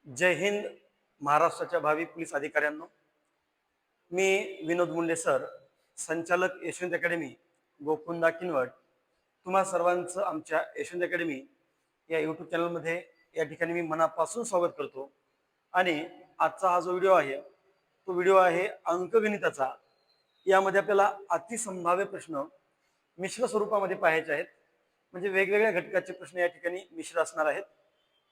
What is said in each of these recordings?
जय हिंद. महाराष्ट्राच्या भावी पोलीस अधिकाऱ्यांनो, मी विनोद मुंडे सर, संचालक यशवंत अकॅडमी, गोकुंदा किनवट, तुम्हा सर्वांचं आमच्या यशवंत अकॅडमी या यूट्यूब चॅनलमध्ये या ठिकाणी मी मनापासून स्वागत करतो. आणि आजचा हा जो व्हिडिओ आहे तो व्हिडिओ आहे अंकगणिताचा. यामध्ये आपल्याला अतिसंभाव्य प्रश्न मिश्र स्वरूपामध्ये पाहायचे आहेत. म्हणजे वेगवेगळ्या घटकाचे प्रश्न या ठिकाणी मिश्र असणार आहेत.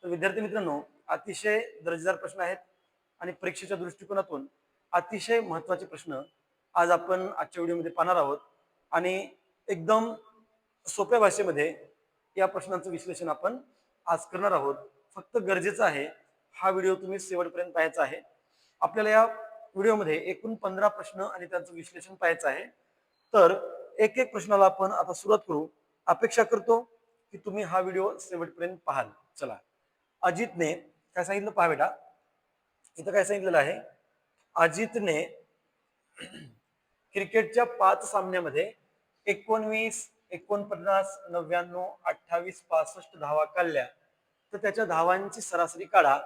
तर विद्यार्थी मित्रांनो, अतिशय दर्जेदार प्रश्न आहेत आणि परीक्षेच्या दृष्टिकोनातून अतिशय महत्त्वाचे प्रश्न आज आपण आजच्या व्हिडिओमध्ये पाहणार आहोत. आणि एकदम सोप्या भाषेमध्ये या प्रश्नांचं विश्लेषण आपण आज करणार आहोत. फक्त गरजेचं आहे हा व्हिडिओ तुम्ही शेवटपर्यंत पाहायचा आहे. आपल्याला या व्हिडिओमध्ये एकूण 15 प्रश्न आणि त्यांचं विश्लेषण पाहायचं आहे. तर एक एक प्रश्नाला आपण आता सुरुवात करू. अपेक्षा करतो की तुम्ही हा व्हिडिओ शेवटपर्यंत पाहाल. चला, अजितने काय सांगितलं पहा बेटा. इथं काय सांगितलेलं आहे, अजितने क्रिकेटच्या 5 सामन्यामध्ये 19, 49, 99, 28, 65 धावा काढल्या तर त्याच्या धावांची सरासरी काढा.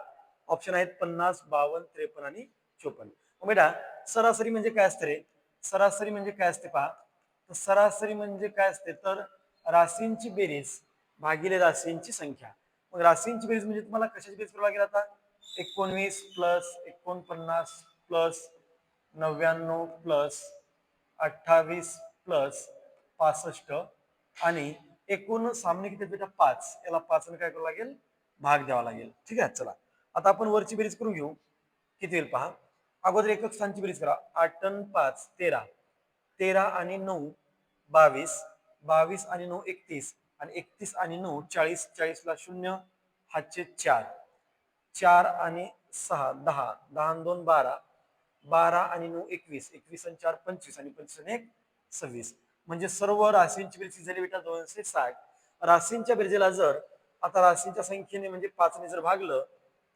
ऑप्शन आहेत 50, 52, 53 आणि 54. बेटा, सरासरी म्हणजे काय असते रे? सरासरी म्हणजे काय असते पहा. तर सरासरी म्हणजे काय असते तर राशींची बेरीज भागिले राशींची संख्या. मग राशींची बेरीज म्हणजे तुम्हाला कशाची बेरीज करावी लागेल आता? 19 प्लस 49 प्लस 99 प्लस 28 प्लस 65 आणि एकूण सामने किती बेटा 5. याला 5 ने काय करावं लागेल? भाग द्यावा लागेल. ठीक आहे. चला, आता आपण वरची बेरीज करून घेऊ. किती होईल पहा. अगोदर एकक स्थानची बेरीज करा. 8 आणि 5 13, 13 आणि 9 22, 22 आणि 9 31 आणि 31 आणि 9 40, 40 ला 0 हातचे 4, 4 आणि 6 10, 10 आणि 2 12, 12 आणि 9 21, 21 आणि 4 25 आणि 25 आणि 1 26. म्हणजे सर्व राशींची बेरीज झाली बेटा 260. राशींच्या बेरजेला जर आता राशींच्या संख्येने म्हणजे 5 ने जर भागलं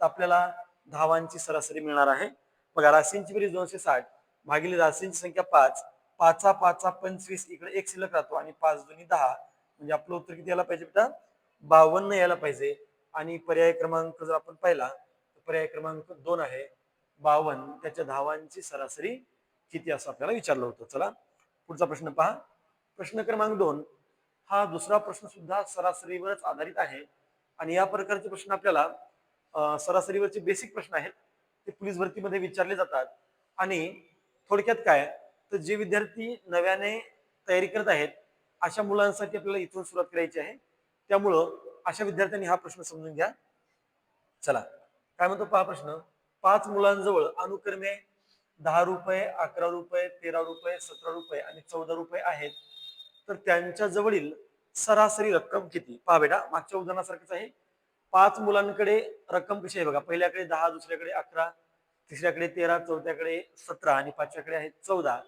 तर आपल्याला धावांची सरासरी मिळणार आहे. बघा, राशींची बेरीज 260 भागिले राशींची संख्या 5. 5 5 25, इकडे 1 शिल्लक राहतो आणि 5 दुनी 10. म्हणजे आपलं उत्तर किती यायला पाहिजे बेटा? 52 यायला पाहिजे. आणि पर्याय क्रमांक जर आपण पाहिला तर पर्याय क्रमांक 2 आहे 52. त्याच्या धावांची सरासरी किती असं आपल्याला विचारलं होतं. चला, पुढचा प्रश्न पहा. प्रश्न क्रमांक 2 हा दुसरा प्रश्न सुद्धा सरासरीवरच आधारित आहे. आणि या प्रकारचे प्रश्न आपल्याला सरासरीवरचे बेसिक प्रश्न आहेत. ते पोलीस भरतीमध्ये विचारले जातात. आणि थोडक्यात काय, तर जे विद्यार्थी नव्याने तयारी करत आहेत अशा मुलांसाठी आपल्याला इथून सुरुवात करायची आहे. त्यामुळं अशा विद्यार्थ्यांनी हा प्रश्न समजून घ्या. चला, काय म्हणतो पहा प्रश्न. 5 मुलांजवळ अनुक्रमे 10 रुपये, 11 रुपये, 13 रुपये, 17 रुपये आणि 14 रुपये आहेत. तर त्यांच्या जवळील सरासरी रक्कम किती? पहा बेटा, मागच्या उदाहरणासारखंच आहे. 5 मुलांकडे रक्कम कशी आहे बघा. पहिल्याकडे 10, दुसऱ्याकडे 11, तिसऱ्याकडे 13, चौथ्याकडे 17 आणि पाचव्याकडे आहे 14.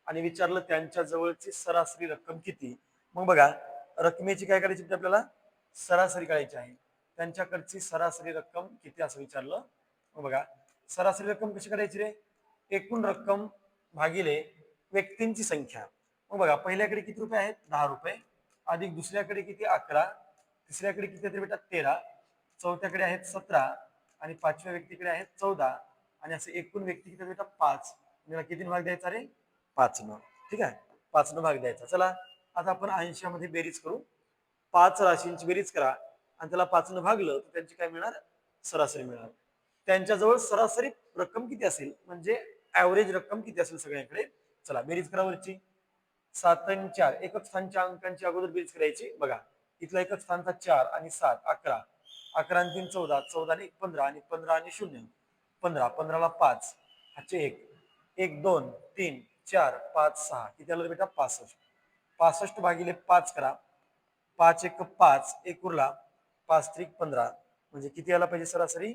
आणि विचारलं त्यांच्या जवळची सरासरी रक्कम किती. मग बघा, रकमेची काय करायची आपल्याला? सरासरी काढायची आहे. त्यांच्याकडची सरासरी रक्कम किती असं विचारलं. मग बघा, सरासरी रक्कम कशी काढायची रे? एकूण रक्कम भागिले व्यक्तींची संख्या. मग बघा, पहिल्याकडे किती रुपये आहेत? 10 रुपये. अधिक दुसऱ्याकडे किती? 11. तिसऱ्याकडे किती आहेत बेटा? 13. चौथ्याकडे आहेत 17 आणि पाचव्या व्यक्तीकडे आहेत 14. आणि असं एकूण व्यक्ती किती बेटा? 5. म्हणजे किती भाग द्यायचा रे? 5 न. ठीक आहे, 5 न भाग द्यायचा. चला, आता आपण 80 मध्ये बेरीज करू. 5 राशींची बेरीज करा आणि त्याला 5 न भागलं तर त्यांची काय मिळणार? सरासरी मिळणार. त्यांच्याजवळ सरासरी रक्कम किती असेल म्हणजे ऍव्हरेज रक्कम किती असेल सगळ्यांकडे. चला, बेरीज करा वरची. 7 आणि 4 एकक स्थानच्या अंकांची अगोदर बेरीज करायची. बघा, इथला एकक स्थानचा 4 आणि 7 11, 11 आणि 3 14, 14 आणि 1 15 आणि 15 आणि 0 15, 15 ला 5 हाचे 1, 1 2 3 4 5 6 किती आलं बेटा? 65. 65 भागिले 5 करा. 5 1 5, 1 उरला, 5 3 15 म्हणजे किती यायला पाहिजे सरासरी?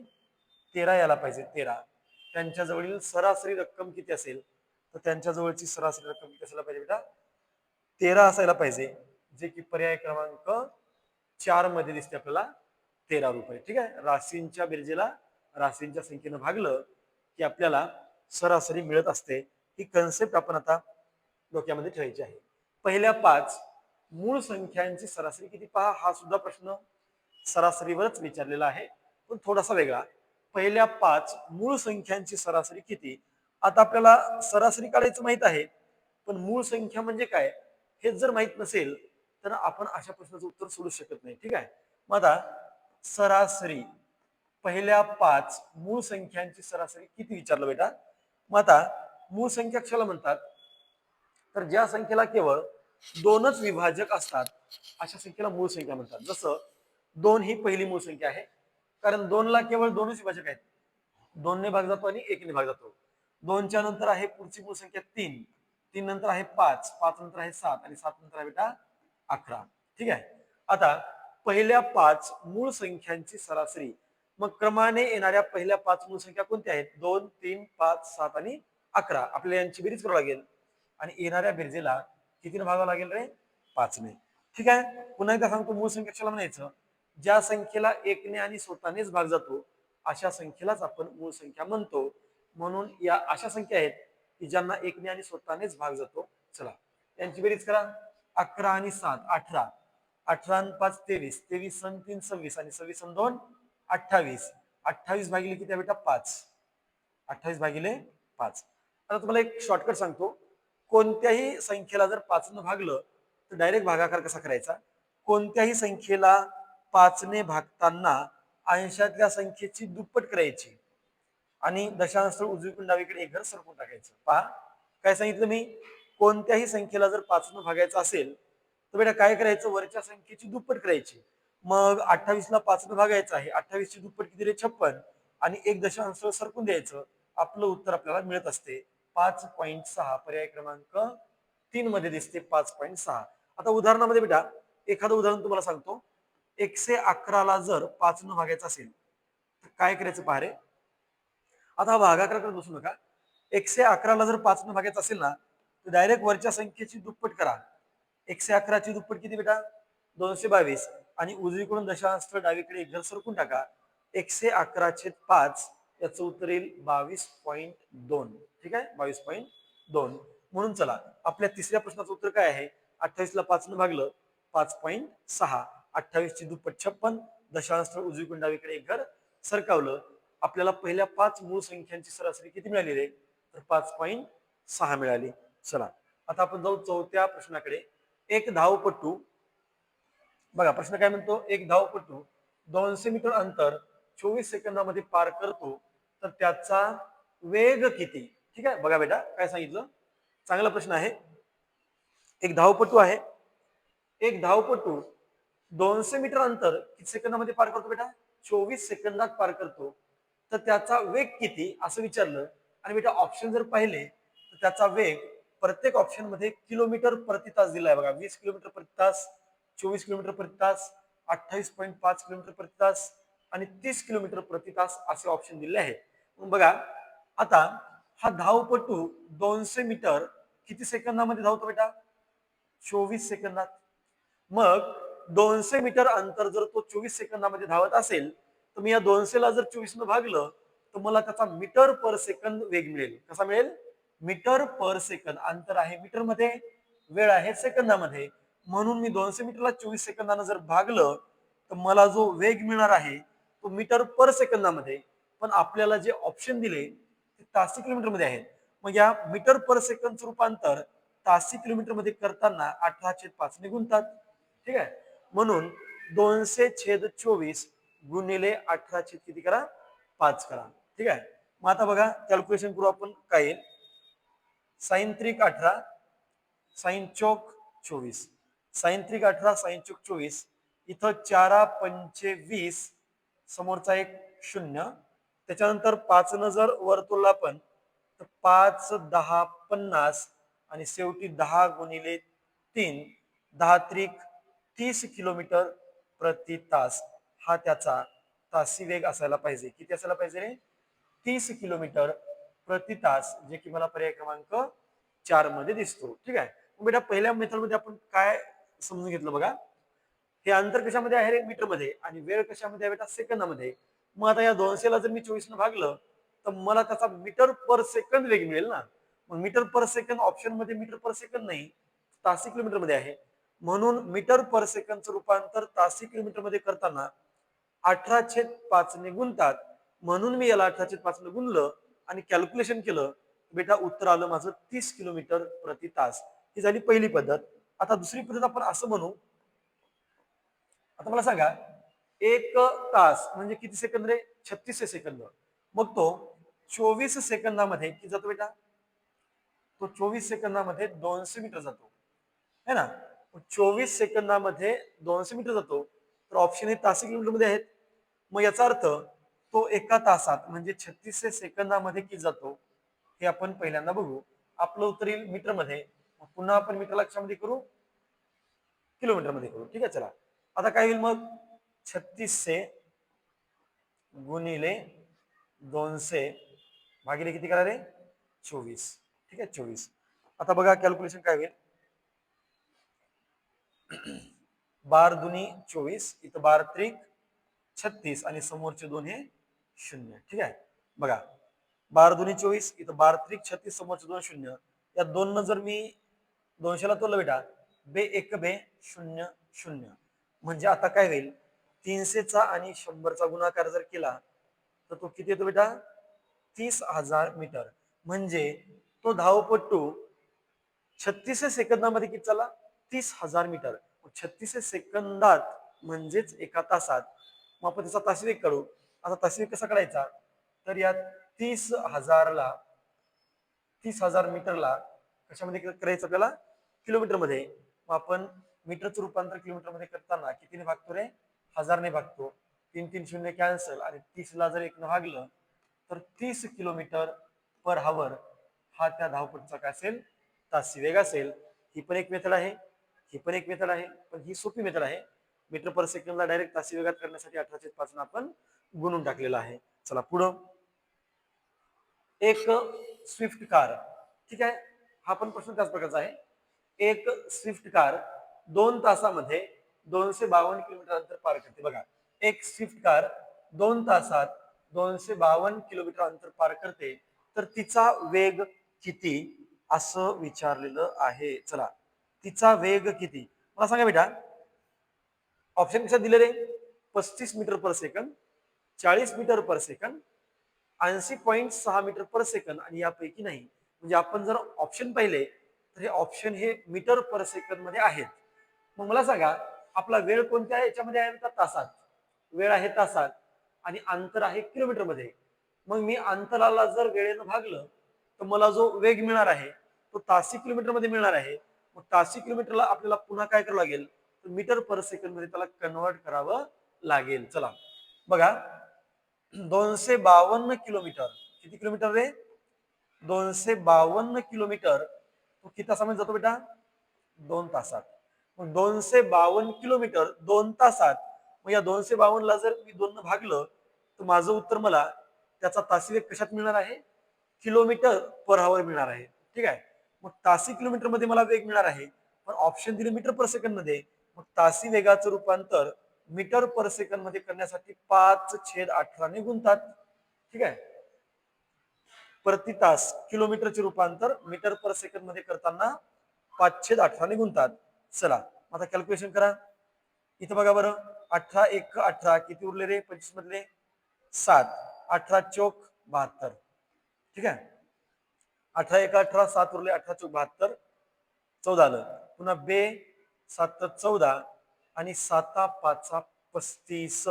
13 यायला पाहिजे. 13. त्यांच्या जवळील सरासरी रक्कम किती असेल तर त्यांच्या जवळची सरासरी रक्कम किती असायला पाहिजे बेटा? 13 असायला पाहिजे, जे की पर्याय क्रमांक 4 मध्ये दिसते आपल्याला 13 रुपये. ठीक आहे, राशींच्या बेरजेला राशींच्या संख्येनं भागलं की आपल्याला सरासरी मिळत असते. ही कन्सेप्ट आपण आता डोक्यामध्ये ठेवायची आहे. पहिल्या 5 मूळ संख्यांची सरासरी किती पहा. हा सुद्धा प्रश्न सरासरीवरच विचारलेला आहे, पण थोडासा वेगळा. पहिल्या 5 मूळ संख्यांची सरासरी किती. आता आपल्याला सरासरी काढायचं माहित आहे, पण मूळ संख्या म्हणजे काय हे जर माहित नसेल तर आपण अशा प्रश्नाचं उत्तर सोडू शकत नाही. ठीक आहे. मग आता सरासरी पहिल्या 5 मूळ संख्यांची सरासरी किती विचारलं बेटा. मग आता मूळ संख्या कशाला म्हणतात, तर ज्या संख्येला केवळ दोनच विभाजक असतात अशा संख्येला मूळ संख्या म्हणतात. जसं 2 ही पहिली मूळ संख्या आहे, कारण 2 ला केवळ दोनच विभाजक आहेत. 2 ने भाग जातो आणि 1 ने भाग जातो. 2च्या नंतर आहे पुढची मूळ संख्या 3, 3 नंतर आहे 5, 5 नंतर आहे 7 आणि 7 नंतर आहे बेटा 11. ठीक आहे. आता पहिल्या 5 मूळ संख्यांची सरासरी, मग क्रमाने येणाऱ्या पहिल्या 5 मूळ संख्या कोणत्या आहेत. 2, 3, 5, 7 आणि 11. आपल्याला यांची बेरीज करावी लागेल आणि येणाऱ्या बेरजेला कितीने भागावं लागेल रे. 5 ने. ठीक आहे. पुन्हा एकदा सांगतो, मूळ संख्या कशाला म्हणायचं, ज्या संख्येला 1 ने आणि स्वतःनेच भाग जातो अशा संख्येलाच आपण मूळ संख्या म्हणतो. म्हणून या अशा संख्या आहेत की ज्यांना 1 ने आणि स्वतःनेच भाग जातो. चला यांची बेरीज करा. 11 आणि 7 18, 18 आणि 5 23, 23 आणि 3 26 आणि 26 आणि 2 28. 28 भागिले किती आहे बेटा 5. 28 भागिले 5. आता तुम्हाला एक शॉर्टकट सांगतो, कोणत्याही संख्येला जर 5 ने भागलं तर डायरेक्ट भागाकार कसा करायचा. कोणत्याही संख्येला 5 ने भागताना अंशातल्या संख्येची दुप्पट करायची आणि दशांश स्थळ उजवीकडून डावीकडे एक घर सरकून टाकायचं. पहा काय सांगितलं मी, कोणत्याही संख्येला जर 5 ने भागायचं असेल तर बेटा काय करायचं, वरच्या संख्येची दुप्पट करायची. मग 28 ला 5 ने भागायचं आहे, 28 ची दुप्पट किती रे 56 आणि एक दशांश स्थळ सरकून द्यायचं. आपलं उत्तर आपल्याला मिळत असते 5.6. पर्याय क्रमांक 3 मध्ये दिसते 5.6. आता उदाहरणामध्ये बेटा एखादं उदाहरण तुम्हाला सांगतो. 111 ला जर 5 ने भागायचं असेल तर काय करायचं पहा रे. आता हा भागाकार करत बसू नका. 111 ला जर 5 ने भागायचं असेल ना तर डायरेक्ट वरच्या संख्येची दुप्पट करा. 111 ची दुप्पट किती बेटा 222 आणि उजवीकडून दशांश स्थळ डावीकडे एक घर सरकून टाका. 111/5 याचं उत्तर येईल 22.2. ठीक आहे 22.2. म्हणून चला आपल्या तिसऱ्या प्रश्नाचं उत्तर काय आहे. 28 ला 5 ने भागलं 5.6. 28 ची दुप्पट 56, दशांश स्थळ उजवीकडून डावीकडे एक घर सरकावलं. आपल्याला पहिल्या 5 मूळ संख्यांची सरासरी किती मिळाली रे, तर 5.6 मिळाली. चला आता आपण जाऊ चौथ्या प्रश्नाकडे. एक धावपटू, बघा प्रश्न काय म्हणतो, एक धावपटू 200 मीटर अंतर 24 सेकंदामध्ये पार करतो तर त्याचा वेग किती. ठीक आहे. बघा बेटा काय सांगितलं, चांगला प्रश्न आहे. एक धावपटू आहे, एक धावपटू 200 मीटर अंतर किती सेकंदामध्ये पार करतो बेटा 24 सेकंदात पार करतो तर त्याचा वेग किती असं विचारलं. आणि बेटा ऑप्शन जर पाहिले तर त्याचा वेग प्रत्येक ऑप्शन मध्ये किलोमीटर प्रति तास दिलाय. बघा 20 किलोमीटर प्रति तास, 24 किलोमीटर प्रति तास, 28.5 किलोमीटर प्रति तास आणि 30 किलोमीटर प्रति तास असे ऑप्शन दिले आहे. मग बघा आता हा धावपटू 200 मीटर किती सेकंदामध्ये धावतो बेटा 24 सेकंदात. मग 200 मीटर अंतर जर तो 24 सेकंदामध्ये धावत असेल तर मी या 200 ला जर 24 ने भागलं तर मला त्याचा मीटर पर सेकंद वेग मिळेल. कसा मिळेल, मीटर पर सेकंद. अंतर आहे मीटर मध्ये, वेळ आहे सेकंदामध्ये. म्हणून मी 200 मीटरला 24 सेकंदानं जर भागलं तर मला जो वेग मिळणार आहे तो मीटर पर सेकंदामध्ये. पण आपल्याला जे ऑप्शन दिले ते तासी किलोमीटर मध्ये आहेत. मग या मीटर पर सेकंदचं रूपांतर तासी किलोमीटर मध्ये करताना 18/5 ने गुणतात. ठीक आहे. म्हणून 200/24 गुणिले 18 किती करा 5 करा. ठीक आहे. मग आता बघा कॅल्क्युलेशन करू आपण. काय येईल, साइन त्रिक 18, साइन चौक 24, साइन त्रिक 18, साइन चौक 24. इथं 4×5 = 20, समोरचा एक 0. त्याच्यानंतर 5 न जर वर्तुळला पण तर 5 × 10 = 50 आणि शेवटी 10 गुणिले 3, 10 त्रिक 30 किलोमीटर प्रति तास हा त्याचा तासी वेग असायला पाहिजे. किती असायला पाहिजे रे 30 किलोमीटर प्रति तास, जे की मला पर्याय क्रमांक 4 मध्ये दिसतो. ठीक आहे. बेटा पहिल्या मेथड मध्ये आपण काय समजून घेतलं बघा, हे अंतर कशामध्ये आहे रे मीटर मध्ये आणि वेळ कशामध्ये आहे बेटा सेकंदामध्ये. मग आता या 200 ला जर मी 24 ने भागलं तर मला त्याचा मीटर पर सेकंद वेग मिळेल ना. मग मीटर पर सेकंद ऑप्शन मध्ये मीटर पर सेकंद नाही तासी किलोमीटर मध्ये आहे. म्हणून मीटर पर सेकंदचं रूपांतर तासी किलोमीटर मध्ये करताना 18/5 ने गुणतात म्हणून मी याला 18/5 ने गुणलं आणि कॅल्क्युलेशन केलं. बेटा उत्तर आलं माझं 30 किलोमीटर प्रति तास. ही झाली पहिली पद्धत. आता दुसरी पद्धत आपण असं म्हणू. आता मला सांगा, एक तास म्हणजे किती सेकंद रे? 36 सेकंद. मग तो 24 सेकंदामध्ये किती जातो बेटा? तो 24 सेकंदामध्ये 200 मीटर जातो, है ना? 24 सेकंदामध्ये 200 मीटर जातो. तर ऑप्शन हे तासी किलोमीटर मध्ये आहेत. मग याचा अर्थ तो एका तासात म्हणजे 36 सेकंदामध्ये किती जातो हे आपण पहिल्यांदा बघू. आपलं उत्तर येईल मीटर मध्ये. पुन्हा आपण मीटर लक्षामध्ये करू, किलोमीटर मध्ये करू. ठीक आहे, चला आता काय होईल मग? 36 गुणिले 200 भागिले किती करा रे? 24. ठीक आहे, 24. आता बघा कॅल्क्युलेशन काय होईल. 12 दुनी 24, इथं 12 त्रिक 36 आणि समोरचे दोन हे 0. ठीक आहे, बघा 12 दुनी 24, इथं 12 त्रिक 36, समोरचे दोन 0. या दोन न जर मी 200ला तोडलं बेटा, बे एक बे 0 0. म्हणजे आता काय होईल? 300चा आणि 100चा गुणाकार जर केला तर तो किती येतो बेटा? 30,000 मीटर. म्हणजे तो धावपटू 36 सेकंदामध्ये किती चालला? 30,000 मीटर. 36 सेकंदात म्हणजेच एका तासात. मग आपण त्याचा तासी वेग काढू. आता तासी वेग कसा काढायचा? तर या 30,000 मीटरला कशामध्ये करायचं आपल्याला? किलोमीटर मध्ये. मग आपण मीटरचं रूपांतर किलोमीटर मध्ये करताना कितीने भागतो रे? 1000ने भागतो. 3 3 शून्य कॅन्सल आणि 30ला जर 1 भागलं तर 30 किलोमीटर पर हावर हा त्या धावपटूचा काय असेल? तासी वेग असेल. ही पण एक मेथड आहे, ही पण एक मेथड आहे, पण ही सोपी मेथड आहे. मीटर पर सेकंदला डायरेक्ट तासी वेगात करण्यासाठी 18/5 आपण गुणून टाकलेला आहे. चला पुढं. एक स्विफ्ट कार. ठीक आहे, हा पण प्रश्न त्याच प्रकारचा आहे. एक स्विफ्ट कार 2 तासामध्ये 252 किलोमीटर अंतर पार करते. बघा, एक स्विफ्ट कार 2 तासात 252 किलोमीटर अंतर पार करते. तर तिचा वेग किती असं विचारलेलं आहे. चला, तिचा वेग किती मला सांगा बेटा. ऑप्शन कशा दिले रे? 35 meter per second, 40 meter per second, 80.6 meter per second आणि यापैकी नाही. म्हणजे आपण जर ऑप्शन पाहिले तर हे ऑप्शन हे मीटर पर सेकंद मध्ये आहेत. मग मला सांगा, आपला वेळ कोणत्या याच्यामध्ये आहे? तासात. वेळ आहे तासात आणि अंतर आहे किलोमीटर मध्ये. मग मी अंतराला जर वेळेनं भागलं तर मला जो वेग मिळणार आहे तो तासी किलोमीटर मध्ये मिळणार आहे. मग तासी किलोमीटरला आपल्याला पुन्हा काय करावं लागेल? तर मीटर पर सेकंद मध्ये त्याला कन्वर्ट करावं लागेल. चला बघा, 252 किलोमीटर. किती किलोमीटर रे? 252 किलोमीटर. तो किती तासामध्ये जातो बेटा? 2 तासात. मग 252 किलोमीटर 2 तासात. मग या 252 ला जर मी 2 भागलं तर माझं उत्तर मला त्याचा तासी वेग कशात मिळणार आहे? किलोमीटर पर आवर मिळणार आहे. ठीक आहे, मग तासी किलोमीटर मध्ये मला वेग मिळणार आहे, पण ऑप्शन दिले मीटर पर सेकंद मध्ये. मग तासी वेगाचं रूपांतर मीटर पर सेकंद मध्ये करण्यासाठी 5/18 ने गुणतात. ठीक आहे, प्रति तास किलोमीटरचे रूपांतर मीटर पर सेकंद मध्ये करताना 5/18 ने गुणतात. चला आता कॅल्क्युलेशन करा. इथं बघा बरं, 18 1 18 किती उरले रे? 25 मधले 7. 18 चौक 72. ठीक आहे, 18 1 18, 7 उरले, 18 चौक 72, 14 आलं. पुन्हा बे 7 14 आणि 7 5 35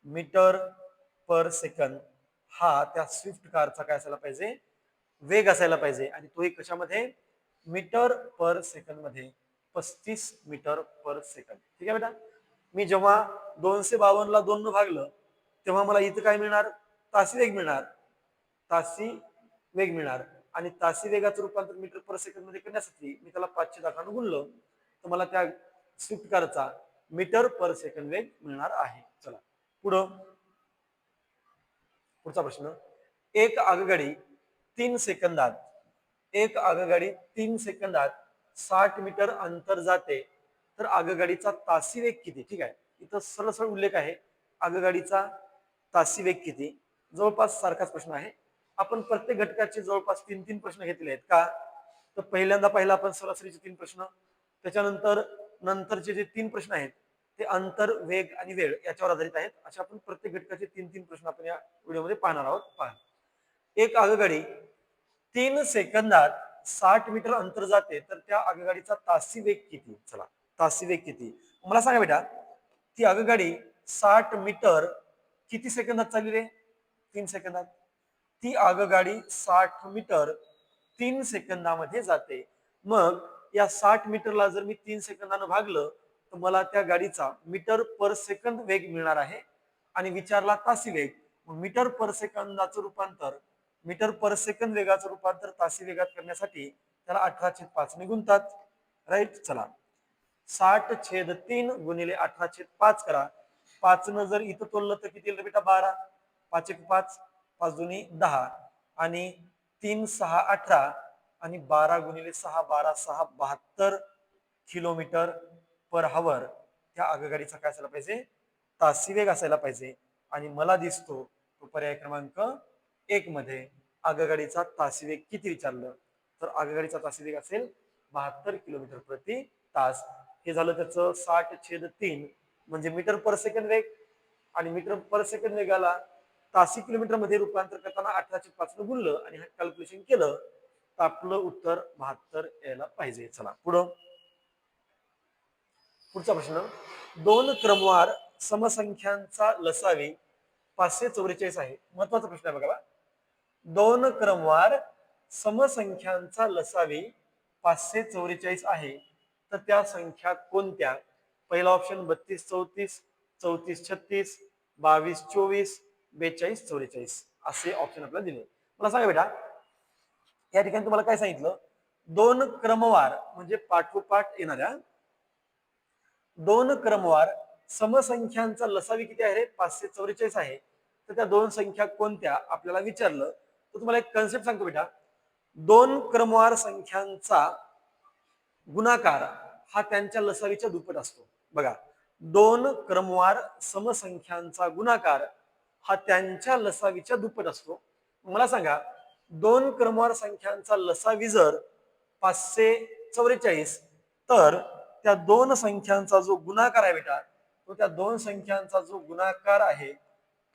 मीटर पर सेकंद हा त्या स्विफ्ट कारचा काय असायला पाहिजे? वेग असायला पाहिजे. आणि तो एक कशामध्ये? मीटर पर सेकंद मध्ये. 35 मीटर पर सेकंद. ठीक आहे बेटा, मी जेव्हा 252 ला 2 न भागलं तेव्हा मला इथं काय मिळणार? तासी वेग मिळणार. तासी वेग मिळणार आणि तासी वेगाचं रूपांतर मीटर पर सेकंद मध्ये करण्यासाठी मी त्याला 5/18 ने गुणलं तर मला त्या स्विफ्ट कारचा मीटर पर सेकंद वेग मिळणार आहे. चला पुढं. पुढचा प्रश्न. एक आगगाडी 3 सेकंदात एक आगगाडी 3 सेकंदात 60 मीटर अंतर जाते तर आगगाडीचा तासी वेग किती? ठीक आहे, इथं सरळ सरळ उल्लेख आहे आगगाडीचा तासी वेग किती. जवळपास सारखाच प्रश्न आहे. आपण प्रत्येक घटकाचे जवळपास 3 प्रश्न घेतले आहेत का? तर पहिल्यांदा आपण सरासरीचे 3 प्रश्न, त्याच्यानंतर नंतरचे जे 3 प्रश्न आहेत ते अंतर, वेग आणि वेळ याच्यावर आधारित आहेत. अशा आपण प्रत्येक घटकाचे 3-3 प्रश्न आपण या व्हिडिओमध्ये पाहणार आहोत. पहा, एक आगगाडी 3 सेकंदात 60 मीटर अंतर जाते, तर त्या आगगाडीचा तासी वेग किती? चला, तासी वेग किती मला सांगा बेटा. ती आगगाडी 60 मीटर किती सेकंदात चालली रे? 3 सेकंदात. ती आगगाडी 60 मीटर 3 सेकंदामध्ये जाते. मग या 60 मीटरला जर मी 3 सेकंदानं भागलं तर मला त्या गाडीचा मीटर पर सेकंद वेग मिळणार आहे. आणि विचारला तासी वेग, मग मीटर पर सेकंदाचं रूपांतर, मीटर पर सेकंद वेगाचं रूपांतर तासी वेगात करण्यासाठी त्याला 18/5 ने गुणतात. राईट. चला, 60/3 गुणिले 18/5 करा. 5 न जर इथं तोललं तर किती येईल बेटा? 12. 5 1 5, 5 दुनी 10 आणि 3 6 18 आणि 12 गुणिले 6 12 6 72 किलोमीटर पर हावर त्या आगगाडीचा काय असायला पाहिजे? तासी वेग असायला पाहिजे. आणि मला दिसतो तो पर्याय क्रमांक 1 मध्ये आगगाडीचा तासी वेग किती विचारलं, तर आगगाडीचा तासी वेग असेल 72 किलोमीटर प्रति तास. हे झालं त्याचं 60/3 म्हणजे मीटर पर सेकंद वेग. आणि मीटर पर सेकंद वेगाला तासी किलोमीटर मध्ये रूपांतर करताना 18/5 न गुणलं आणि कॅल्क्युलेशन केलं तर आपलं उत्तर 72 यायला पाहिजे. चला पुढं, पुढचा प्रश्न. 2 क्रमवार समसंख्यांचा लसावी 544 आहे. महत्वाचा प्रश्न आहे बघा. 2 क्रमवार समसंख्यांचा लसावी 544 आहे, तर त्या संख्या कोणत्या? पहिला ऑप्शन 32 34, 34 36, 22 24, 42 44 असे ऑप्शन आपल्याला दिले. मला सांगा बेटा, या ठिकाणी तुम्हाला काय सांगितलं? 2 क्रमवार म्हणजे पाठोपाठ येणाऱ्या 2 क्रमवार समसंख्यांचा लसावी किती आहे रे? 544 आहे. तर त्या 2 संख्या कोणत्या आपल्याला विचारलं तर तुम्हाला एक कन्सेप्ट सांगतो बेटा. 2 क्रमवार संख्यांचा गुणाकार हा त्यांच्या लसावीच्या दुप्पट असतो. बघा, 2 क्रमवार समसंख्यांचा गुणाकार हा त्यांच्या लसावीच्या दुप्पट असतो. मला सांगा, 2 क्रमवार संख्यांचा लसावी जर 544, तर त्या 2 संख्यांचा जो गुणाकार आहे बेटा, तो त्या 2 संख्यांचा जो गुणाकार आहे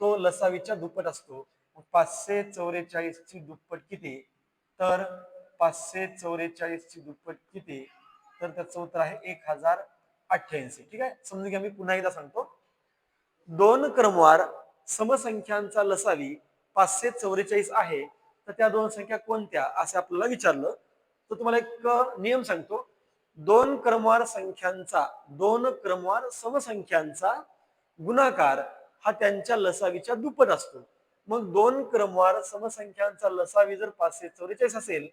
तो लसावीच्या दुप्पट असतो. 544 ची दुप्पट किती? तर 544 ची दुप्पट किती? तर त्याचं उत्तर आहे 1088. ठीक आहे, समजून घ्या. मी पुन्हा एकदा सांगतो. 2 क्रमवार समसंख्यांचा लसावी 544 आहे, तर त्या 2 संख्या कोणत्या असं आपल्याला विचारलं तर तुम्हाला एक नियम सांगतो. 2 क्रमवार समसंख्यांचा गुणाकार हा त्यांच्या लसावीच्या दुप्पट असतो. मग 2 क्रमवार समसंख्यांचा लसावी जर 544 असेल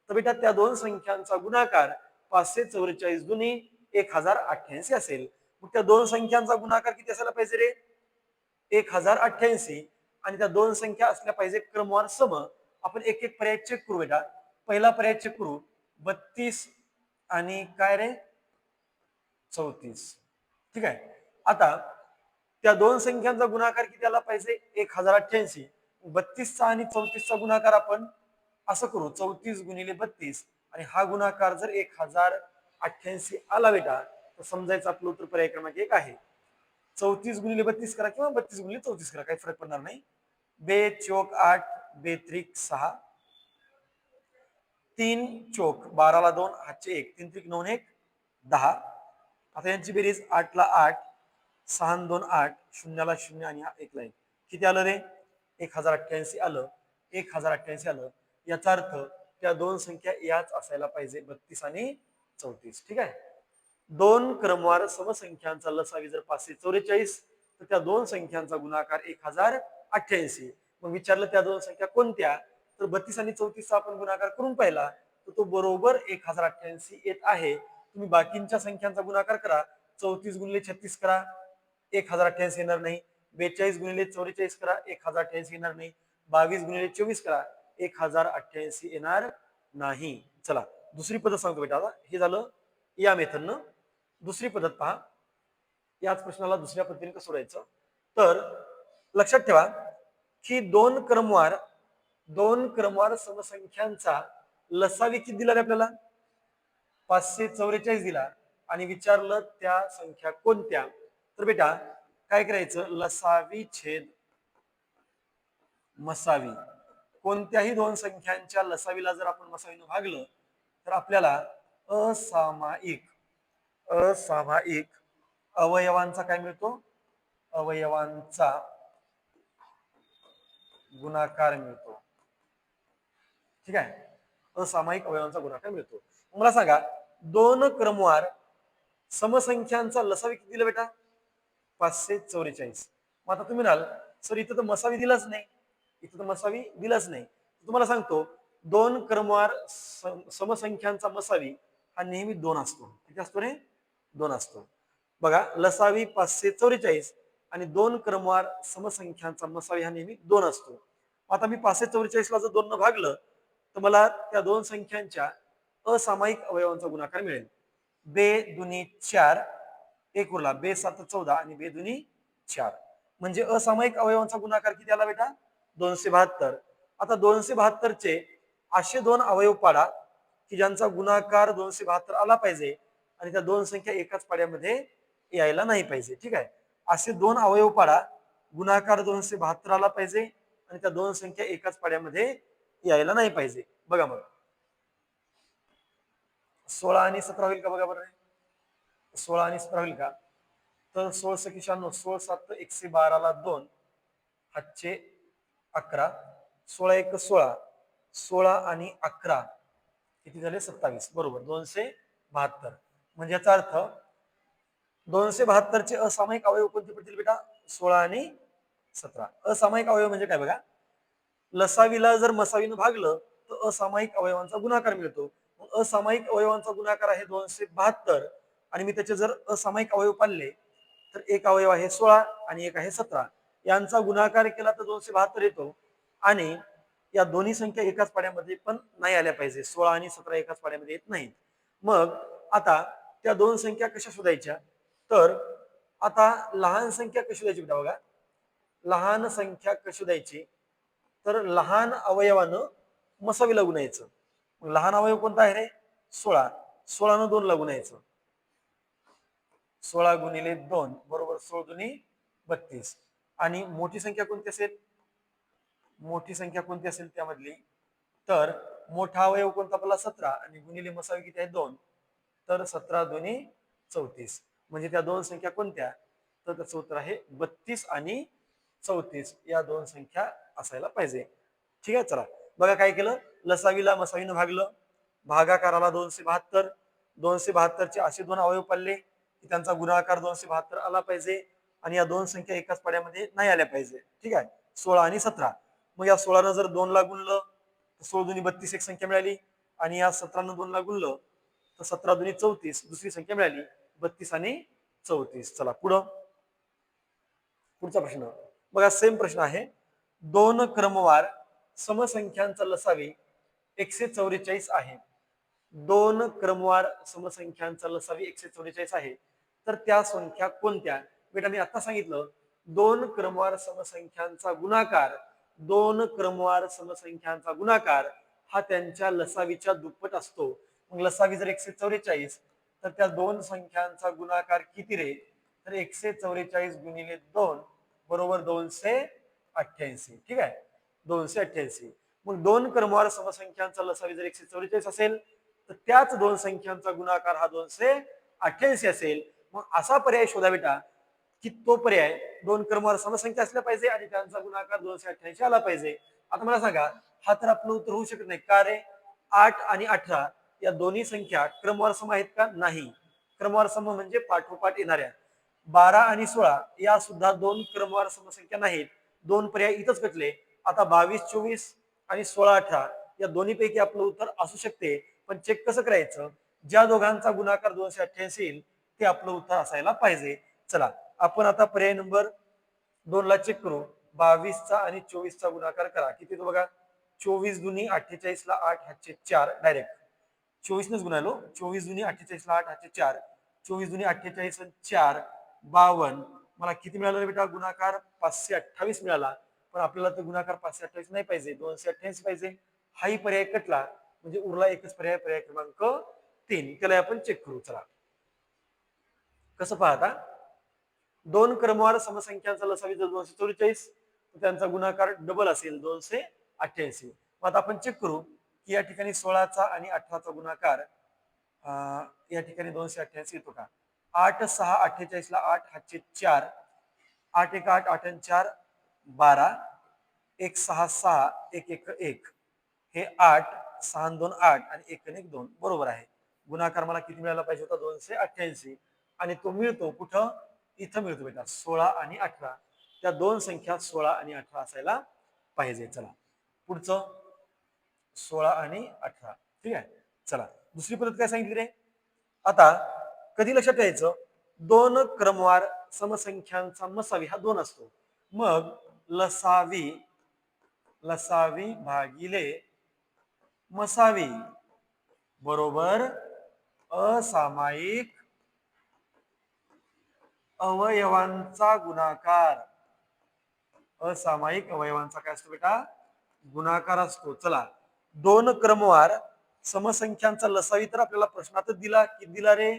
तर बेटा त्या 2 संख्यांचा गुणाकार 544 दुनी 1088 असेल. मग त्या 2 संख्यांचा गुणाकार किती असायला पाहिजे रे? 1088. आणि त्या 2 संख्या असल्या पाहिजे क्रमवार सम. आपण एक एक पर्याय चेक करू बेटा. पहिला पर्याय चेक करू. 32 आणि काय रे? 34. ठीक आहे. आता त्या 2 संख्यांचा गुणाकार किती आला पाहिजे? 1088. 32 चा आणि 34 चा गुणाकार आपण असं करू, 34 गुणिले 32 आणि हा गुणाकार जर 1088 आला बेटा तर समजायचं आपलं उत्तर पर्याय क्रमांक 1 आहे. 34 गुणिले 32 करा किंवा 32 गुणिले 34 करा, काही फरक पडणार नाही. 2 चोक 8, 2 त्रिक 6, 3 चोक 12 ला 2, हातचे 1, 3 त्रिक 9 1 10. आता यांची बेरीज 8 ला 8, 6 2 8, 0 ला 0 आणि हा 1 ला 1. किती आलं रे? 1088 आलं. 1088 आलं. याचा अर्थ त्या 2 संख्या याच असायला पाहिजे, 32 आणि 34. ठीक आहे. 2 क्रमवार समसंख्यांचा लसावी जर 544 तर त्या 2 संख्यांचा गुणाकार 1088. मग विचारलं त्या 2 संख्या कोणत्या? तर 32 आणि 34 चा आपण गुणाकार करून पाहिला तर तो बरोबर 1088 येत आहे. तुम्ही बाकींच्या संख्यांचा गुणाकार करा. 34 गुणिले 36 करा, 1088 येणार नाही. 42 गुणिले 44 करा, 1088 येणार नाही. 22 गुणिले 24 करा, 1088 येणार नाही. चला दुसरी पद्धत सांगतो बेटा. आता हे झालं या मेथडनं. दुसरी पद्धत पहा. याच प्रश्नाला दुसऱ्या पद्धतीने कसं सोडायचं? तर लक्षात ठेवा की 2 क्रमवार समसंख्यांचा लसावी किती दिला रे आपल्याला? 544 दिला आणि विचारलं त्या संख्या कोणत्या? तर बेटा काय करायचं, लसावी छेद मसावी, कोणत्याही दोन संख्यांच्या लसावीला जर आपण मसावीने भागलं तर आपल्याला असामायिक असामायिक अवयवांचा काय मिळतो, अवयवांचा गुणाकार मिळतो. ठीक आहे, असामायिक अवयवांचा गुणाकार मिळतो. मला सांगा, दोन क्रमवार समसंख्यांचा लसावी किती दिला बेटा, 544. मग आता तुम्ही म्हणाल सर इथं तर मसावी दिलाच नाही, इथं तर मसावी दिलाच नाही. तुम्हाला सांगतो, दोन क्रमवार समसंख्यांचा मसावी हा नेहमी 2 असतो. किती असतो रे, 2 असतो. बघा, लसावी 544 आणि दोन क्रमवार समसंख्यांचा मसावी हा नेहमी 2 असतो. आता मी 544 ला जर 2 न भागलं तर मला त्या दोन संख्यांच्या असामायिक अवयवांचा गुणाकार मिळेल. बे दुनी 4, एक उरला, बे 7 14 आणि बे दुनी 4. म्हणजे असामायिक अवयवांचा गुणाकार किती आला बेटा, 272. आता 272 चे असे दोन अवयव पाडा की ज्यांचा गुणाकार 272 आला पाहिजे आणि त्या दोन संख्या एकाच पाड्यामध्ये यायला नाही पाहिजे. ठीक आहे, असे दोन अवयव पाडा, गुणाकार 272 आला पाहिजे आणि त्या दोन संख्या एकाच पाड्यामध्ये यायला नाही पाहिजे. बघा मग 16 आणि 17 होईल का, बघा बरं, 16 आणि 17 होईल का, तर 16 सकी 96, 16 7 112 ला 2, 7 11, 16 1 16, 16 आणि 11 किती झाले, 27, बरोबर 272. म्हणजे याचा अर्थ 272 चे असामायिक अवयव कोणते पडतील बेटा, 16 आणि 17. असामायिक अवयव म्हणजे काय बघा, लसावीला जर मसावीनं भागलं तर असामायिक अवयवांचा गुणाकार मिळतो. असामायिक अवयवांचा गुणाकार आहे 272 आणि मी त्याचे जर असामायिक अवयव पाडले तर एक अवयव आहे 16 आणि एक आहे 17. यांचा गुणाकार केला तर 272 येतो आणि या दोन्ही संख्या एकाच पाड्यामध्ये पण नाही आल्या पाहिजे. 16 आणि 17 एकाच पाड्यामध्ये येत नाहीत. मग आता त्या दोन संख्या कशा शोधायच्या, तर आता लहान संख्या कशी शोधायची बेटा, बघा लहान संख्या कशी शोधायची, तर लहान अवयवानं मसावीला गुणायचं. लहान अवयव कोणता आहे रे, 16, 16 न 2 ला गुणायचं, 16 गुणिले 2 बरोबर 16 दुनी 32. आणि मोठी संख्या कोणती असेल, मोठी संख्या कोणती असेल त्यामधली, तर मोठा अवयव कोणता आपला 17 आणि गुणिले मसावी किती आहे 2, तर 17 दुनी 34. म्हणजे त्या दोन संख्या कोणत्या, तर त्याचं उत्तर आहे 32 आणि 34 या दोन संख्या असायला पाहिजे. ठीक आहे, चला बघा काय केलं, लसावीला मसावीनं भागलं, भागाकाराला 272, 272 चे असे दोन अवयव पाडले की त्यांचा गुणाकार 272 आला पाहिजे आणि या दोन संख्या एकाच पाड्यामध्ये नाही आल्या पाहिजे. ठीक आहे, 16 आणि 17. मग या 16 न जर 2 ला गुणलं तर 16 दुनी 32 एक संख्या मिळाली आणि या 17 न 2 ला गुणलं तर 17 दुनी 34 दुसरी संख्या मिळाली, 32 आणि 34. चला पुढचा प्रश्न बघा, सेम प्रश्न आहे. दोन क्रमवार समसंख्यांचा लसावी 144 आहे. दोन क्रमवार समसंख्यांचा लसावी 144 आहे, तर त्या संख्या कोणत्या बेटा, मी आता सांगितलं दोन क्रमवार समसंख्यांचा गुणाकार, दोन क्रमवार समसंख्यांचा गुणाकार हा त्यांच्या लसावीच्या दुप्पट असतो. मग लसावी जर 144 तर त्या दोन संख्यांचा गुणाकार किती रे, तर 144 गुणिले 2 बरोबर 288. ठीक आहे, 288. मग दोन क्रमवार समसंख्यांचा लसावी जर 144 असेल तर त्याच दोन संख्यांचा गुणाकार हा 288 असेल. मग असा पर्याय शोधा बेटा की तो पर्याय दोन क्रमवार समसंख्या असल्या पाहिजे आणि त्यांचा गुणाकार 288 आला पाहिजे. आता मला सांगा, हा तर आपलं उत्तर होऊ शकत नाही का रे, 8 आणि 18 या दोन्ही संख्या क्रमवार सम आहेत का, नाही. क्रमवार सम म्हणजे पाठोपाठ येणाऱ्या. 12 आणि 16 या सुद्धा दोन क्रमवार समसंख्या नाहीत. दोन पर्याय इथंच कटले. आता 22 24 आणि 16 18 या दोन्ही पैकी आपलं उत्तर असू शकते, पण चेक कसं करायचं, ज्या दोघांचा गुणाकार 288 येईल ते आपलं उत्तर असायला पाहिजे. चला आपण आता पर्याय नंबर 2 ला चेक करू. 22 चा आणि 24 चा गुणाकार करा, किती तो बघा, 24 दुनी 48 ला 8 हातचे 4, डायरेक्ट 24 नच गुणालो, 24 दुनी 48 ला 8 हातचे 4, 24 दुनी 48 4 52. मला किती मिळालं बेटा, गुणाकार 528 मिळाला. पण आपल्याला तर गुणाकार 528 नाही पाहिजे, 288 पाहिजे. हाही पर्याय कटला, म्हणजे उरला एकच पर्याय, पर्याय क्रमांक 3. त्याला आपण चेक करू. चला कसं पाहता, दोन क्रमवार समसंख्यांचा लसावी जर 244, तर त्यांचा गुणाकार डबल असेल 288. मग आता आपण चेक करू की या ठिकाणी 16चा आणि 18चा गुणाकार या ठिकाणी 288 येतो का. 8 6 48 ला 8 हातचे 4, 8 1 8 8 4 12, 1 6 6 1 1 1, हे 8 6 2 8 आणि 1 1 2 बरोबर आहे. गुणाकार मला किती मिळाला पाहिजे होता 288, आणि तो मिळतो कुठं, इथं मिळतो बेटा 16 आणि 18. त्या दोन संख्या 16 आणि 18 असायला पाहिजे. चला पुढचं 16 आणि 18. ठीक आहे. चला दुसरी पद्धत काय सांगितली रे. आता कधी लक्षात ठेवायचं, दोन क्रमवार समसंख्यांचा मसावी हा 2 असतो. मग लसावी लसावी भागिले मसावी बरोबर असामायिक अवयवांचा गुणाकार. असामायिक अवयवांचा काय असतो बेटा, गुणाकार असतो. चला दोन क्रमवार समसंख्यांचा लसावी तर आपल्याला प्रश्नातच दिला, किती दिला रे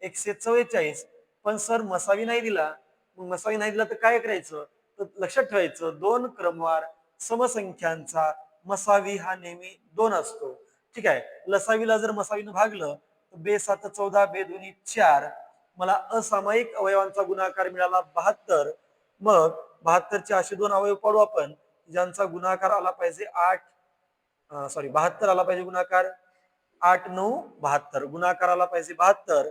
144. पण सर मसावी नाही दिला. मग मसावी नाही दिला तर काय करायचं, तर लक्षात ठेवायचं दोन क्रमवार समसंख्यांचा मसावी हा नेहमी 2 असतो. ठीक आहे. लसावीला जर मसावीनं भागलं तर 2 7 14, 2 2 4, मला असामायिक अवयवांचा गुणाकार मिळाला 72. मग 72चे असे दोन अवयव पाडू आपण ज्यांचा गुणाकार आला पाहिजे 72 आला पाहिजे गुणाकार. 8 9 72 गुणाकार आला पाहिजे 72,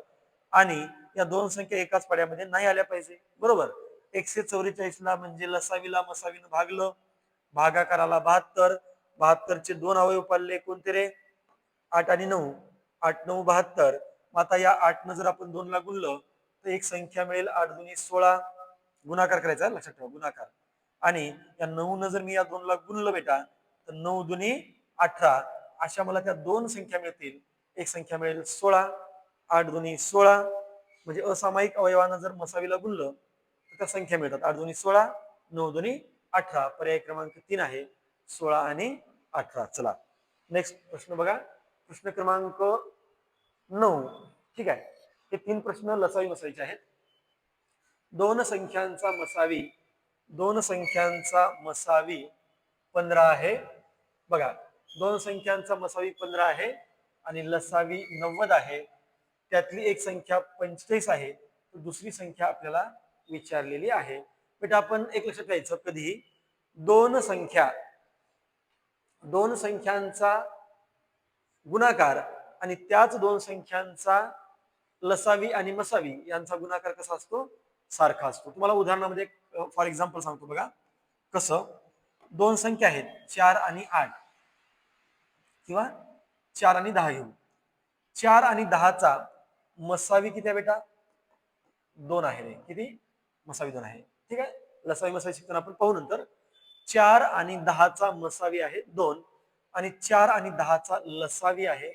आणि या दोन संख्या एकाच पाड्यामध्ये नाही आल्या पाहिजे. बरोबर. 144 ला म्हणजे लसावीला मसावीनं भागलं, भागाकाराला 72. 72चे दोन अवयव पाडले कोणते रे, 8 आणि 9, 8 9 72. आता या 8 न जर आपण 2 ला गुणलं तर एक संख्या मिळेल 8 2 16. गुणाकार करायचा लक्षात ठेवा, गुणाकार. आणि या 9 न जर मी या 2 ला गुणलं बेटा तर 9 2 18. अशा मला त्या दोन संख्या मिळतील. एक संख्या मिळेल 16, 8 2 16. म्हणजे असामायिक अवयवांना जर मसावीला गुणलं तर त्या संख्या मिळतात 8 2 16, 9 2 18. पर्याय क्रमांक 3 आहे 16 आणि 18. चला नेक्स्ट प्रश्न बघा, प्रश्न क्रमांक 9. ठीक आहे. हे 3 प्रश्न लसावी मसावीचे आहेत. दोन संख्यांचा मसावी 15 आहे. बघा दोन संख्यांचा मसावी 15 आहे आणि लसावी 90 आहे. त्यातली एक संख्या 45 आहे, तर दुसरी संख्या आपल्याला विचारलेली आहे. बेटा आपण एक लक्षात घ्यायचं, कधी दोन संख्यांचा गुणाकार आणि त्याच दोन संख्यांचा लसावी आणि मसावी यांचा गुणाकार कसा असतो, सारखा असतो. तुम्हाला उदाहरणामध्ये फॉर एक्झाम्पल सांगतो बघा कसं. दोन संख्या आहेत 4 आणि 8 किंवा 4 आणि 10 घेऊ. 4 आणि 10चा मसावी किती आहे बेटा, 2 आहे रे. किती, मसावी 2 आहे. ठीक आहे. लसावी मसावी शिकताना आपण पाहू नंतर. 4 आणि 10चा मसावी आहे 2 आणि 4 आणि 10चा लसावी आहे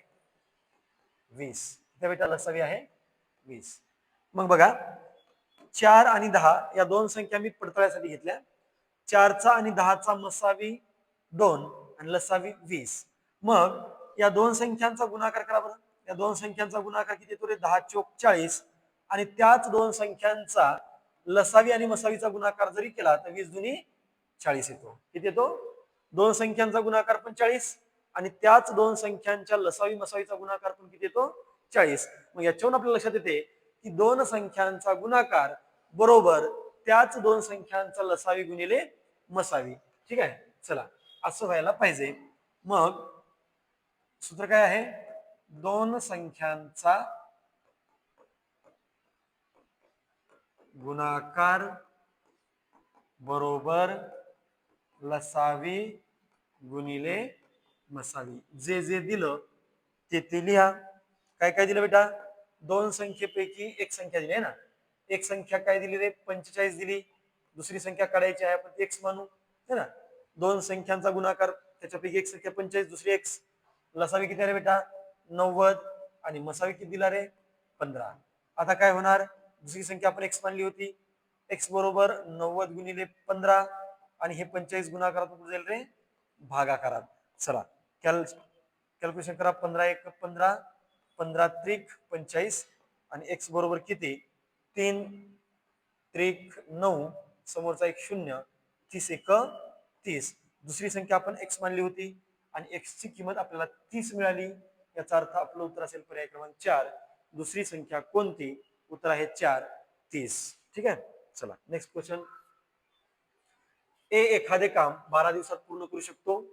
20. किती बेटा, लसावी आहे 20. मग बघा 4 आणि 10 या दोन संख्या मी पडताळ्यासाठी घेतल्या. 4चा आणि 10चा मसावी 2 आणि लसावी 20. मग या दोन संख्यांचा गुणाकार करा बरं. या दोन संख्यांचा गुणाकार किती येतो रे, 10 चोक 40. आणि त्याच दोन संख्यांचा लसावी आणि मसावीचा गुणाकार जरी केला तर 20 दुनी 40 येतो. किती येतो, दोन संख्यांचा गुणाकार पण 40 आणि त्याच दोन संख्यांच्या लसावी मसावीचा गुणाकार पण किती येतो, 40. मग याच्यावरून आपल्या लक्षात येते की दोन संख्यांचा गुणाकार बरोबर त्याच दोन संख्यांचा लसावी गुणिले मसावी. ठीक आहे. चला असं व्हायला पाहिजे. मग सूत्र काय आहे, दोन संख्यांचा गुणाकार बरोबर लसावी गुणिले मसावी. जे जे दिलं ते लिहा. काय काय दिलं बेटा, दोन संख्येपैकी एक संख्या दिली आहे ना. एक संख्या काय दिली रे, 45 दिली. दुसरी संख्या काढायची आहे आपण एक्स मानू है ना. दोन संख्यांचा गुणाकार, त्याच्यापैकी एक संख्या 45, दुसरी एक्स. लसावी किती रे बेटा, 90. आणि मसावी किती दिला रे, 15. आता काय होणार, दुसरी संख्या आपण एक्स मानली होती. एक्स बरोबर 90 गुणिले 15 आणि हे 45 गुणाकारात जाईल रे भागाकारात. चला कॅल्क्युलेशन करा. 15 1 15, 15 त्रिक 45 आणि एक्स बरोबर किती 3 त्रिक 9, समोरचा एक 0, 30 एक 30. दुसरी संख्या आपण x मानली होती आणि x ची किंमत आपल्याला 30 मिळाली. याचा अर्थ आपलं उत्तर असेल पर्याय क्रमांक 4. दुसरी संख्या कोणती? उत्तर आहे 4, 30. ठीक आहे. चला नेक्स्ट क्वेश्चन. ए एखादे काम 12 दिवसात पूर्ण करू शकतो.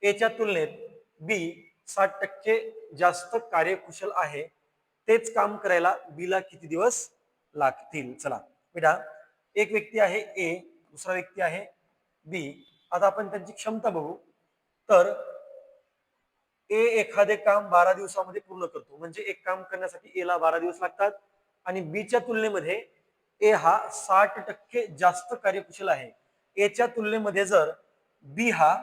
एच्या तुलनेत बी 60% जास्त कार्यकुशल आहे. तेच काम करायला बीला किती दिवस लागतील? चला बेटा, एक व्यक्ती आहे ए, दुसरा व्यक्ती आहे बी. आता आपण त्यांची क्षमता बघू. तर ए एखादे काम 12 दिवसामध्ये पूर्ण करतो, म्हणजे एक काम करण्यासाठी ए ला 12 दिवस लागतात आणि बीच्या तुलनेमध्ये ए हा 60% जास्त कार्यकुशल आहे. एच्या तुलनेमध्ये जर बी हा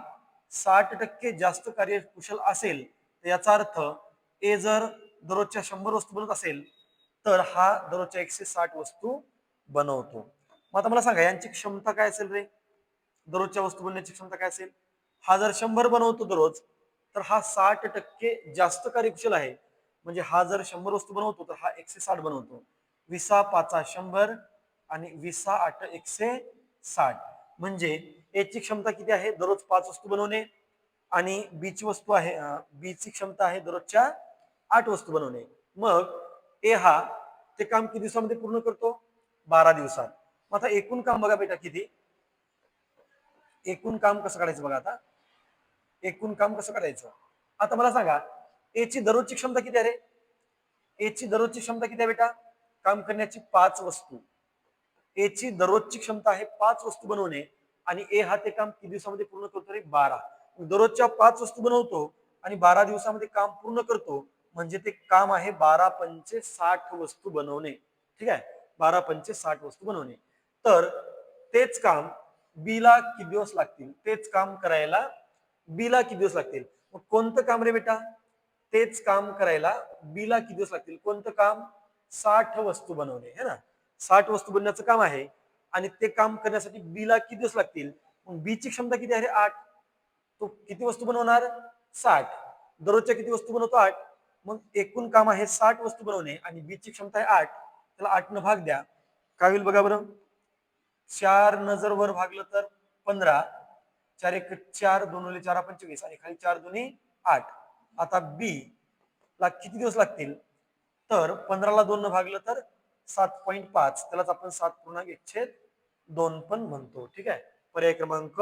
60% जास्त कार्यकुशल असेल तर याचा अर्थ ए जर दररोजच्या 100 वस्तू बनवत असेल तर हा दररोजच्या 160 वस्तू बनवतो. मग आता मला सांगा यांची क्षमता काय असेल रे? दररोजच्या वस्तू बनवण्याची क्षमता काय असेल? हा जर 100 बनवतो दररोज तर हा 60% जास्त कार्यकुशल आहे. म्हणजे हा जर 100 वस्तू बनवतो तर हा 160 बनवतो. 20 100 आणि 20 160. म्हणजे याची क्षमता किती आहे? दररोज 5 वस्तू बनवणे. आणि बीची वस्तू आहे बीची क्षमता आहे दररोजच्या 8 वस्तू बनवणे. मग ए हा ते काम किती दिवसामध्ये पूर्ण करतो? 12 दिवसात. मग आता एकूण काम बघा बेटा किती? एकूण काम कसं काढायचं बघा आता. एकूण काम कसं करायचं? आता मला सांगा, ए ची दररोजची क्षमता किती आहे रे? ए ची दररोजची क्षमता किती आहे बेटा? काम करण्याची 5 वस्तू. ए ची दररोजची क्षमता आहे 5 वस्तू बनवणे आणि ए हा ते काम किती दिवसामध्ये पूर्ण करतो रे? 12. दररोजच्या 5 वस्तू बनवतो आणि 12 दिवसामध्ये काम पूर्ण करतो, म्हणजे ते काम आहे 12 पंचे 60 वस्तू बनवणे. ठीक आहे, 12 पंचे 60 वस्तू बनवणे. तर तेच काम बीला किती दिवस लागतील? तेच काम करायला बीला किती दिवस लागतील? मग कोणतं काम रे बेटा? तेच काम करायला बीला किती दिवस लागतील? कोणतं काम? 60 वस्तू बनवणे, है ना. 60 वस्तू बनवण्याचं काम आहे आणि ते काम करण्यासाठी बीला किती दिवस लागतील? मग बी ची क्षमता किती आहे? 8. तो किती वस्तू बनवणार? 60. दररोजच्या किती वस्तू बनवतो? 8. मग एकूण काम आहे 60 वस्तू बनवणे आणि बी ची क्षमता आहे 8. त्याला 8 न भाग द्या. काय होईल बघा बरं? 4 न जर वर भागलं तर 15. 4 1 4, 2 4 25 आणि खाली 4 2 8. आता बी ला किती दिवस लागतील? तर 15 ला 2 न भागलं तर 7.5. त्यालाच आपण 7.1/2 पण म्हणतो. ठीक आहे, पर्याय क्रमांक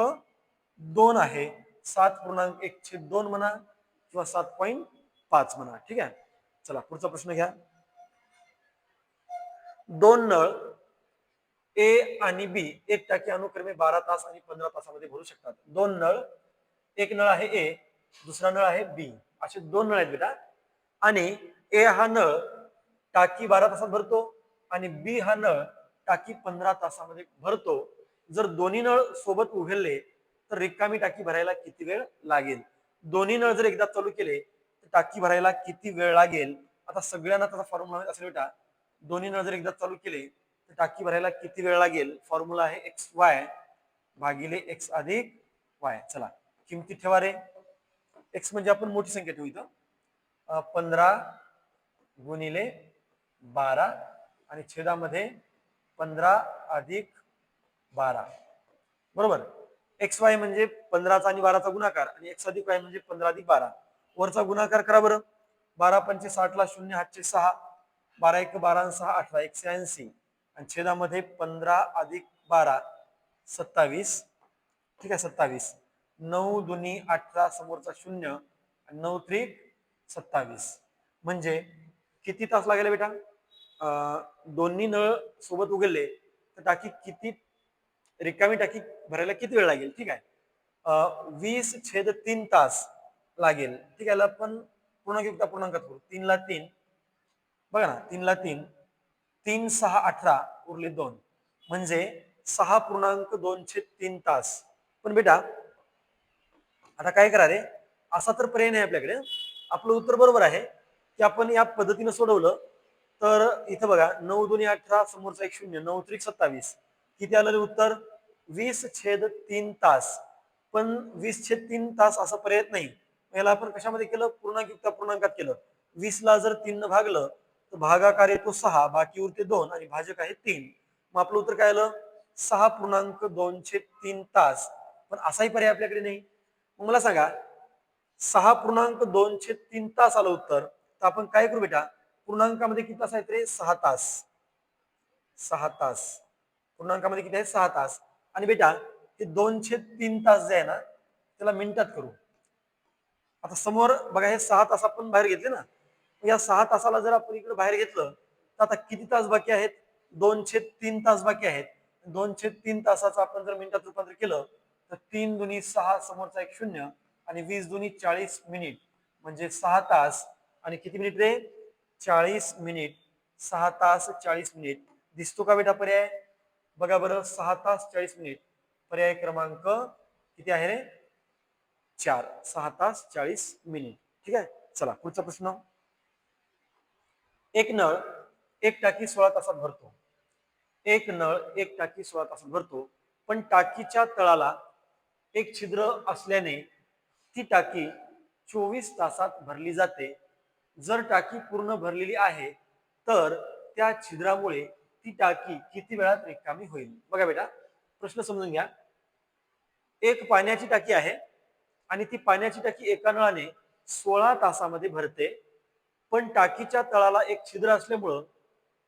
2 आहे. 7.1/2 म्हणा किंवा 7.5 म्हणा. ठीक आहे. चला पुढचा प्रश्न घ्या. 2 नळ ए आणि बी एक टाकी अनुक्रमे 12 तास आणि 15 तासामध्ये भरू शकतात. 2 नळ, एक नळ आहे ए, दुसरा नळ आहे बी, असे 2 नळ आहेत बेटा. आणि ए हा नळ टाकी 12 तासात भरतो आणि बी हा नळ टाकी 15 तासामध्ये भरतो. जर दोन्ही नळ सोबत उघडले तर रिकामी टाकी भरायला किती वेळ लागेल? दोन्ही नळ जर एकदा चालू केले तर टाकी भरायला किती वेळ लागेल? आता सगळ्यांना त्याचा फॉर्म्युला माहित असेल बेटा. दोन्ही नळ जर एकदा चालू केले तर टाकी भरायला किती वेळ लागेल? फॉर्म्युला आहे एक्स वाय भागिले एक्स अधिक वाय. चला किमती ठेवा रे. एक्स म्हणजे आपण मोठी संख्या ठेवू इथं. 15 गुणिले 12 आणि छेदामध्ये 15 अधिक 12. बरोबर. एक्स वाय म्हणजे 15चा आणि 12चा गुणाकार आणि एक्स अधिक वाय म्हणजे 15 अधिक 12. वरचा गुणाकार करा बरं. 12 पंचे 60 ला 0 हातचे 6. 12 1 12 आणि 6 18 180 आणि छेदामध्ये 15 अधिक 12 27. ठीक आहे, 27. 9 दुनी 18, समोरचा 0 आणि 9 त्रिक 27. म्हणजे किती तास लागेल बेटा? दोन्ही नळ सोबत उघडले तर टाकी किती, रिकामी टाकी भरायला किती वेळ लागेल? ठीक आहे, 20/3 तास लागेल. ठीक आहे, आपण पूर्णांक पूर्णांकात करू. 3 ला 3 बघा ना, 3 ला 3, 3 6 18 उरले 2, म्हणजे 6.2/3 तास. पण बेटा आता काय करा रे, असा तर पर्याय नाही आपल्याकडे. आपलं उत्तर बरोबर आहे की आपण या पद्धतीने सोडवलं तर इथं बघा 9 दुनी 18, समोरचा एक 0, 9 त्रिक 27. किती आलं रे उत्तर? 20/3 तास. पण 20/3 तास असं पर्याय नाही. याला आपण कशामध्ये केलं? पूर्णांक पूर्णांकात केलं. 20 ला जर 3 न भागलं तर भागाकार येतो 6, बाकी उरते 2 आणि भाजक आहे 3. मग आपलं उत्तर काय आलं 6.203 तास. पण असाही पर्याय आपल्याकडे नाही. मग मला सांगा 6.203 तास आलं उत्तर, तर आपण काय करू बेटा, पूर्णांकामध्ये किती तास आहेत रे, 6 तास. 6 तास पूर्णांकामध्ये किती आहे, 6 तास. आणि बेटा हे 203 तास जे आहे ना त्याला मिनिटात करू. आता समोर बघा हे 6 तास आपण बाहेर घेतले ना, या 6 तासाला जर आपण इकडे बाहेर घेतलं तर आता किती तास बाकी आहेत, 203 तास बाकी आहेत. 203 तासाचं आपण जर मिनिटात रूपांतर केलं तर 3 दुनी 6, समोरचा एक 0, आणि 20 दुनी 40 मिनिट, म्हणजे 6 तास आणि किती मिनिट रे, 40 मिनिट. 6 तास 40 मिनिट. दिसतो का बेटा पर्याय, बघा बरं, 6 तास 40 मिनिट. पर्याय क्रमांक किती आहे रे, 4. 6 तास 40 मिनिट. ठीक आहे, चला पुढचा प्रश्न. एक नळ एक टाकी 16 तासात भरतो. एक नळ एक टाकी 16 तासात भरतो, पण टाकीच्या तळाला एक छिद्र असल्याने ती टाकी 24 तासात भरली जाते. जर टाकी पूर्ण भरलेली आहे तर त्या छिद्रामुळे ती टाकी किती वेळात रिकामी होईल. बघा बेटा, प्रश्न समजून घ्या. एक पाण्याची टाकी आहे आणि ती पाण्याची टाकी एका नळाने 16 तासामध्ये भरते, पण टाकीच्या तळाला एक छिद्र असल्यामुळं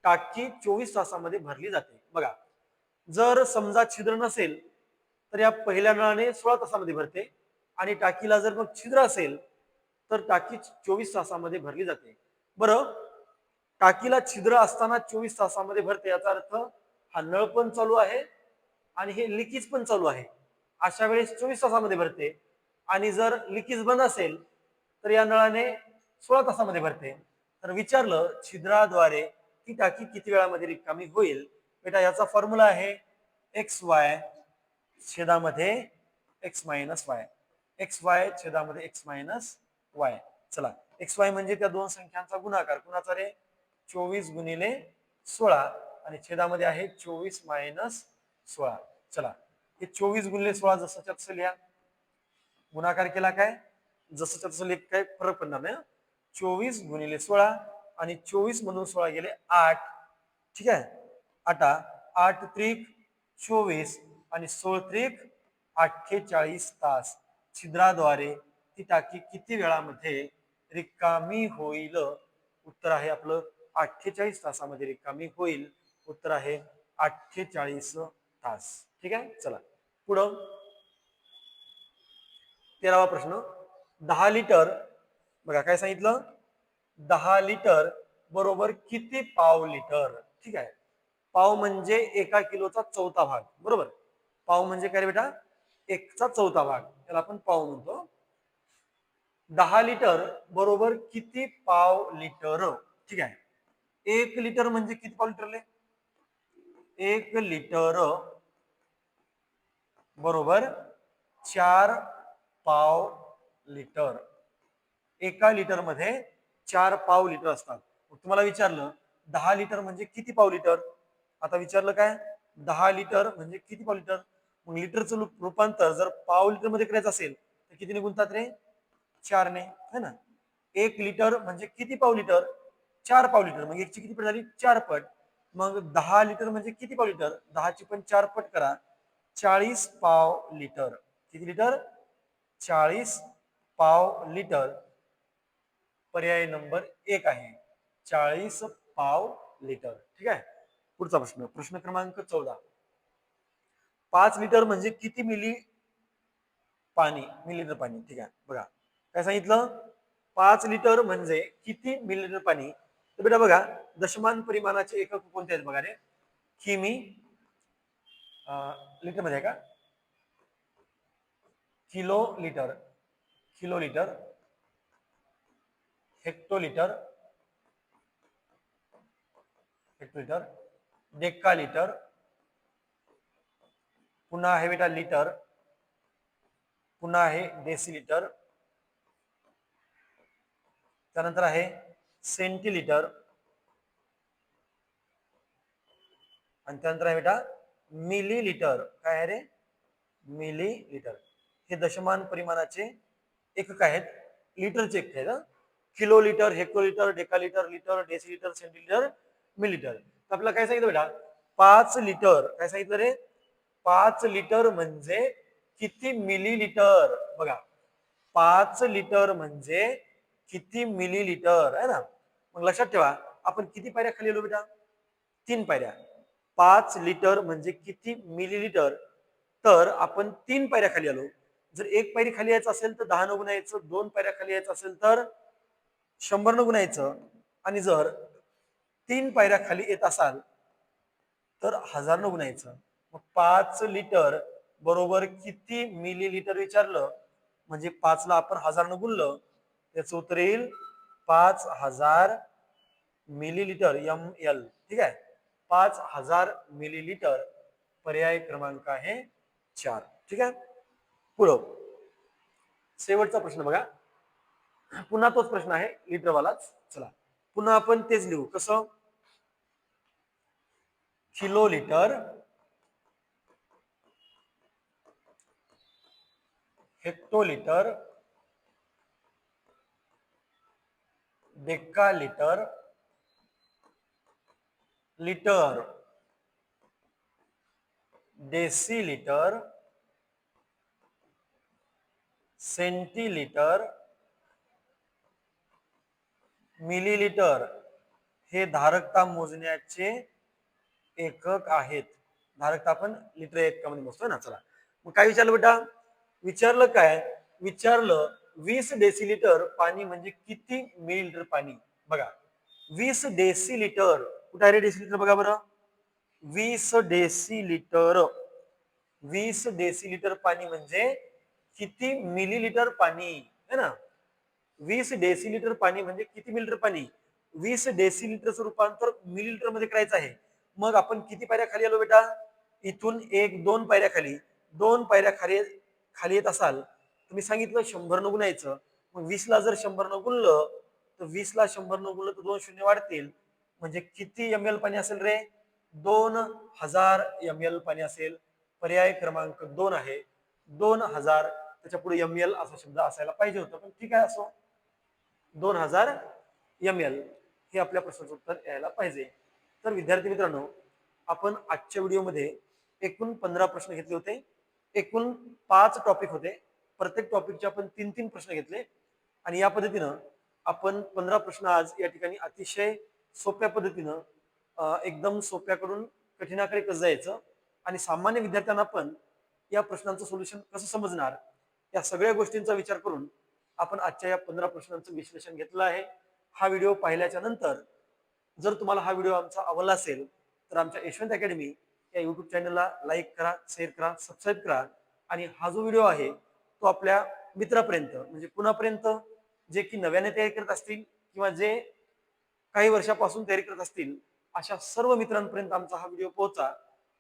टाकी 24 तासामध्ये भरली जाते. बघा, जर समजा छिद्र नसेल तर या पहिल्या नळाने 16 तासामध्ये भरते, आणि टाकीला जर मग छिद्र असेल तर टाकी 24 तासामध्ये भरली जाते. बरं, टाकीला छिद्र असताना 24 तासामध्ये भरते, याचा अर्थ हा नळ पण चालू आहे आणि हे लिकेज पण चालू आहे. अशा वेळेस 24 तासामध्ये भरते. आणि जर लिकेज बंद असेल तर या नळाने 16 तासामध्ये भरते. तर विचारलं छिद्राद्वारे ती टाकी किती वेळामध्ये रिकामी होईल. बेटा याचा फॉर्म्युला आहे एक्स वाय छेदामध्ये x minus Y. X Y छेदामध्ये एक्स मायनस वाय. चला, एक्स वाय म्हणजे त्या दोन संख्यांचा गुणाकार. कुणाचा रे, 24 गुणिले 16, आणि छेदामध्ये आहे 24 मायनस 16. चला, हे 24 गुणिले 16 जसं तसं लिहा. गुणाकार केला काय, जसं तसं लिह, काय फरक पडणार नाही. 24 गुणिले 16, आणि 24 मधून 16 गेले 8. ठीक आहे, आता 8 त्रिक 24 आणि 16 त्रिक 48 तास. छिद्राद्वारे ती टाकी किती वेळामध्ये रिकामी होईल. उत्तर आहे आपलं 48 तासामध्ये रिकामी होईल. उत्तर आहे 48 तास. ठीक आहे, चला पुढं 13वा प्रश्न. 10 लिटर, बघा काय सांगितलं, 10 लिटर बरोबर किती पाव लिटर. ठीक आहे, पाव म्हणजे एका किलोचा चौथा भाग. बरोबर, पाव म्हणजे काय रे बेटा, एकचा चौथा भाग, त्याला आपण पाव म्हणतो. 10 लिटर बरोबर किती पाव लिटर. ठीक आहे, 1 लिटर म्हणजे किती पाव लिटरले, 1 लिटर बरोबर 4 पाव लिटर. एका लिटर मध्ये 4 पाव लिटर असतात. तुम्हाला विचारलं 10 लिटर म्हणजे किती पाव लिटर. आता विचारलं काय, 10 लिटर म्हणजे किती पाव लिटर. मग लिटरचं रूपांतर जर पाव लिटर मध्ये करायचं असेल तर कितीने गुणतात रे, 4ने, है ना. 1 लिटर म्हणजे किती पाव लिटर, 4 पाव लिटर. मग एकची किती पट झाली, 4 पट. मग 10 लिटर म्हणजे किती पाव लिटर, 10 ची पण 4 पट करा, 40 पाव लिटर. किती लिटर, 40 पाव लिटर. पर्याय नंबर 1 आहे, 40 पाव लिटर. ठीक आहे, पुढचा प्रश्न, प्रश्न क्रमांक 14. 5 लिटर म्हणजे किती मिली पाणी, मिलीलीटर पाणी. ठीक आहे, बघा काय सांगितलं, 5 लिटर म्हणजे किती मिलीलीटर पाणी. तर बेटा बघा, दशमान परिमाणाचे एकक कोणते आहेत बघा रे. किमी, लिटर मध्ये आहे का, kilolitre, kilolitre, hectolitre, hectolitre, decalitre, पुन्हा आहे बेटा लिटर, पुन्हा आहे डेसिलिटर, त्यानंतर आहे सेंटीलिटर, आणि त्यानंतर आहे बेटा मिलीलिटर. काय आहे रे, मिलीलिटर. हे दशमान परिमाणाचे एकक आहेत, लिटरचे एकक आहेत. Kilolitre, hectolitre, decalitre, litre, decilitre, centilitre, millilitre. तर आपल्याला काय सांगितलं बेटा, 5 लिटर काय सांगितलं रे? 5 लिटर म्हणजे किती मिलीलिटर? बघा, 5 लिटर म्हणजे किती मिलीलिटर आहे ना? मग लक्षात ठेवा, आपण किती पायऱ्या खाली आलो बेटा? 3 पायऱ्या. 5 लिटर म्हणजे किती मिलीलिटर? तर आपण 3 पायऱ्या खाली आलो. जर एक पायरी खाली यायचं असेल तर 10 न गुणायचं, 2 पायऱ्या खाली यायचं असेल तर 100 न गुणायचं, आणि जर 3 पायऱ्या खाली येत असाल तर 1000 न गुणायचं. मग 5 लिटर बरोबर किती मिलीलिटर विचारलं म्हणजे 5 ला आपण 1000 न गुणलं, त्याचं उत्तर येईल 5000 मिलीलिटर ml. ठीक आहे, 5000 मिलीलिटर पर्याय क्रमांक आहे 4. ठीक आहे, पुढं शेवटचा प्रश्न बघा. पुन्हा तोच प्रश्न आहे लिटरवालाच. चला पुन्हा आपण तेच लिहू. कसं? Kilolitre, hectolitre, decalitre, litre, decilitre, centilitre, millilitre हे धारकता मोजण्याचे एकक आहेत. धारकता आपण लिटर एककामध्ये मोजतोय ना. चला मग काय विचारलं बेटा? विचारलं काय? विचारलं 20 डेसिलिटर पाणी म्हणजे किती मिलीलिटर पाणी? बघा, 20 डेसिलिटर कुठे आहे रे डेसिलिटर? बघा बरं, 20 डेसिलिटर, 20 डेसिलिटर पाणी म्हणजे किती मिलीलिटर पाणी है ना? 20 डेसिलिटर पाणी म्हणजे किती मिलीलिटर पाणी? 20 डेसिलिटरचं रूपांतर मिलीलिटर मध्ये करायचं आहे. मग आपण किती पायऱ्या खाली आलो बेटा? इथून 1-2 पायऱ्या खाली, 2 पायऱ्या खाली खाली येत असाल तर मी सांगितलं 100 न गुणायचं. मग 20 ला जर 100 न गुणलं तर 20 ला 100 न गुणलं तर 2 शून्य वाढतील. म्हणजे किती ml पाणी असेल रे? 2000 ml पाणी असेल. पर्याय क्रमांक 2 आहे 2000. त्याच्या पुढे ml असा शब्द असायला पाहिजे होता, पण ठीक आहे, असो. 2000 ml हे आपल्या प्रश्नाचं उत्तर यायला पाहिजे. तर विद्यार्थी मित्रांनो, आपण आजच्या व्हिडिओमध्ये एकूण 15 प्रश्न घेतले होते. एकूण 5 टॉपिक होते. प्रत्येक टॉपिकचे आपण 3-3 प्रश्न घेतले आणि या पद्धतीनं आपण 15 प्रश्न आज या ठिकाणी अतिशय सोप्या पद्धतीनं एकदम सोप्याकडून कठीणाकडे कसं जायचं आणि सामान्य विद्यार्थ्यांना पण या प्रश्नांचं सोल्युशन कसं समजणार, या सगळ्या गोष्टींचा विचार करून आपण आजच्या या 15 प्रश्नांचं विश्लेषण घेतलं आहे. हा व्हिडिओ पाहिल्याच्या नंतर जर तुम्हाला हा व्हिडिओ आमचा आवडला असेल तर आमच्या यशवंत अकॅडमी या युट्यूब चॅनलला लाईक करा, शेअर करा, सबस्क्राईब करा आणि हा जो व्हिडिओ आहे तो आपल्या मित्रापर्यंत म्हणजे कुणापर्यंत, जे की नव्याने तयारी करत असतील किंवा जे काही वर्षापासून तयारी करत असतील अशा सर्व मित्रांपर्यंत आमचा हा व्हिडिओ पोहोचा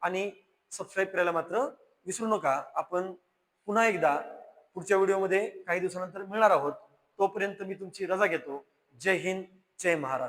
आणि सबस्क्राईब करायला मात्र विसरू नका. आपण पुन्हा एकदा पुढच्या व्हिडिओमध्ये काही दिवसानंतर मिळणार आहोत. तोपर्यंत मी तुमची रजा घेतो. जय हिंद, जय महाराष्ट्र.